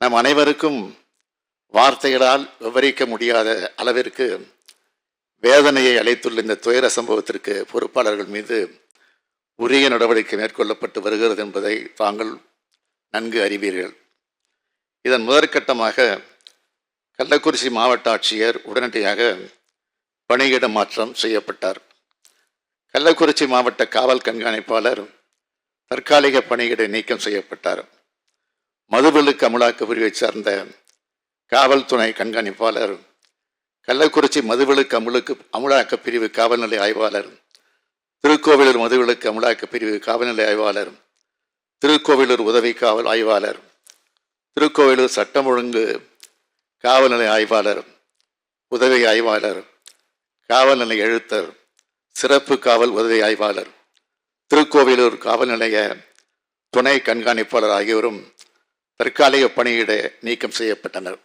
நம் அனைவருக்கும் வார்த்தைகளால் விவரிக்க முடியாத அளவிற்கு வேதனையை அளித்துள்ள இந்த துயர சம்பவத்திற்கு பொறுப்பாளர்கள் மீது உரிய நடவடிக்கை மேற்கொள்ளப்பட்டு வருகிறது என்பதை தாங்கள் நன்கு அறிவீர்கள். இதன் முதற்கட்டமாக கள்ளக்குறிச்சி மாவட்ட ஆட்சியர் உடனடியாக பணியிட மாற்றம் செய்யப்பட்டார். கள்ளக்குறிச்சி மாவட்ட காவல் கண்காணிப்பாளர் தற்காலிக பணியிட நீக்கம் செய்யப்பட்டார். மதுவிலக்கு அமலாக்க பிரிவை சார்ந்த காவல் துணை கண்காணிப்பாளர், கள்ளக்குறிச்சி மதுவிலக்கு அமலாக்க பிரிவு காவல்நிலை ஆய்வாளர், திருக்கோவிலூர் மதுவிலக்கு அமலாக்க பிரிவு காவல்நிலை ஆய்வாளர், திருக்கோவிலூர் உதவி காவல் ஆய்வாளர், திருக்கோவிலூர் சட்டம் ஒழுங்கு காவல்நிலை ஆய்வாளர், உதவி ஆய்வாளர், காவல்நிலை எழுத்தர், சிறப்பு காவல் உதவி ஆய்வாளர், திருக்கோவிலூர் காவல் நிலைய துணை கண்காணிப்பாளர் ஆகியோரும் தற்காலிக பணியிட நீக்கம் செய்யப்பட்டனர்.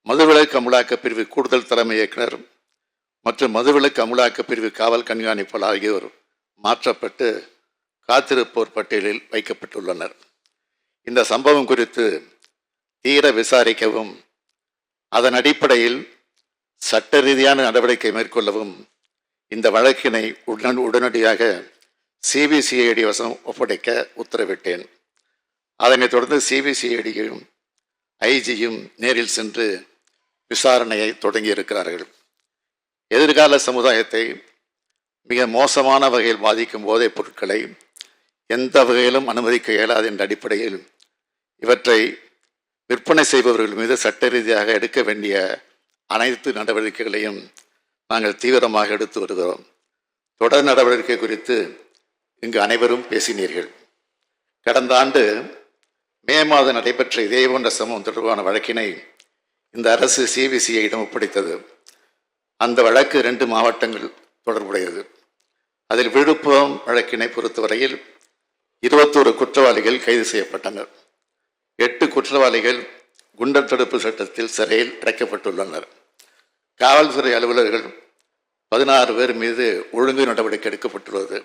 மதுவிலக்கு அமலாக்க பிரிவு கூடுதல் தலைமை இயக்குனர் மற்றும் மதுவிலக்கு அமலாக்க பிரிவு காவல் கண்காணிப்பாளர் ஆகியோர் மாற்றப்பட்டு காத்திருப்போர் பட்டியலில் வைக்கப்பட்டுள்ளனர். இந்த சம்பவம் குறித்து தீர விசாரிக்கவும் அதன் அடிப்படையில் சட்ட ரீதியான நடவடிக்கை மேற்கொள்ளவும் இந்த வழக்கினை உடனடியாக சிபிசிஐடி வசம் ஒப்படைக்க உத்தரவிட்டேன். அதனைத் தொடர்ந்து சிபிசிஐடியும் ஐஜியும் நேரில் சென்று விசாரணையை தொடங்கியிருக்கிறார்கள். எதிர்கால சமுதாயத்தை மிக மோசமான வகையில் பாதிக்கும் போதைப் பொருட்களை எந்த வகையிலும் அனுமதிக்க இயலாது என்ற அடிப்படையில் இவற்றை விற்பனை செய்பவர்கள் மீது சட்ட ரீதியாக எடுக்க வேண்டிய அனைத்து நடவடிக்கைகளையும் நாங்கள் தீவிரமாக எடுத்து வருகிறோம். தொடர் நடவடிக்கை குறித்து இங்கு அனைவரும் பேசினீர்கள். கடந்த ஆண்டு மே மாதம் நடைபெற்ற இதே போன்ற சம்பவம் தொடர்பான வழக்கினை இந்த அரசு சிபிசிஐயிடம் ஒப்படைத்தது. அந்த வழக்கு 2 மாவட்டங்கள் தொடர்புடையது. அதில் விழுப்புரம் வழக்கினை பொறுத்தவரையில் 21 குற்றவாளிகள் கைது செய்யப்பட்டனர். 8 குற்றவாளிகள் குண்டர் தடுப்பு சட்டத்தில் சிறையில் அடைக்கப்பட்டுள்ளனர். காவல்துறை அலுவலர்கள் 16 பேர் மீது ஒழுங்கு நடவடிக்கை எடுக்கப்பட்டுள்ளது.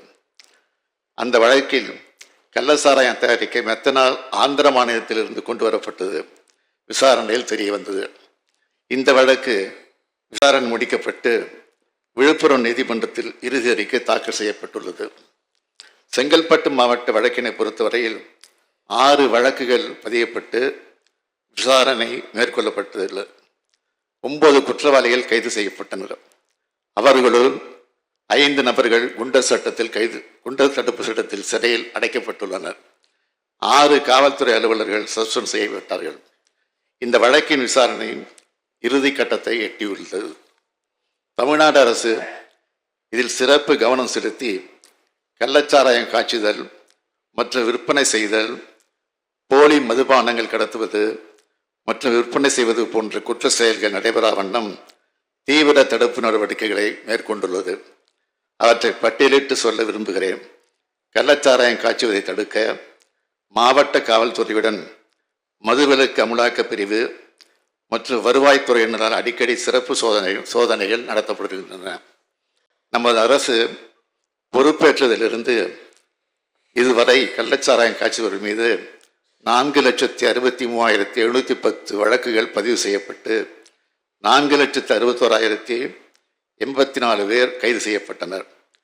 அந்த வழக்கில் கள்ளசாராயம் தயாரிக்க மெத்தனால் ஆந்திர மாநிலத்திலிருந்து கொண்டு வரப்பட்டது விசாரணையில் தெரிய வந்தது. இந்த வழக்கு விசாரணை முடிக்கப்பட்டு விழுப்புரம் நீதிமன்றத்தில் இறுதி அறிக்கை தாக்கல் செய்யப்பட்டுள்ளது. செங்கல்பட்டு மாவட்ட வழக்கினை பொறுத்தவரையில் 6 வழக்குகள் பதியப்பட்டு விசாரணை மேற்கொள்ளப்பட்டதில்லை. 9 குற்றவாளிகள் கைது செய்யப்பட்டனர். அவர்களுள் 5 நபர்கள் குண்டர் தடுப்பு சட்டத்தில் சிறையில் அடைக்கப்பட்டுள்ளனர். 6 காவல்துறை அலுவலர்கள் சஸ்பெண்ட் செய்யப்பட்டார்கள். இந்த வழக்கின் விசாரணை இறுதி கட்டத்தை எட்டியுள்ளது. தமிழ்நாடு அரசு இதில் சிறப்பு கவனம் செலுத்தி கள்ளச்சாராயம் காய்ச்சுதல் மற்றும் விற்பனை செய்தல், போலி மதுபானங்கள் கடத்துவது மற்றும் விற்பனை செய்வது போன்ற குற்ற செயல்கள் நடைபெறா வண்ணம் தீவிர தடுப்பு நடவடிக்கைகளை மேற்கொண்டுள்ளது. அவற்றை பட்டியலிட்டு சொல்ல விரும்புகிறேன். கள்ளச்சாராயம் காய்ச்சுவதை தடுக்க மாவட்ட காவல்துறையுடன் மதுவிலக்கு அமலாக்க பிரிவு மற்றும் வருவாய்த்துறையினரால் அடிக்கடி சிறப்பு சோதனைகள் நடத்தப்படுகின்றன. நமது அரசு பொறுப்பேற்றதிலிருந்து இதுவரை கள்ளச்சாராயம் காய்ச்சுவர்கள் மீது 4,63,710 வழக்குகள் பதிவு செய்யப்பட்டு 4,61,084 பேர் கைது செய்யப்பட்டனர்.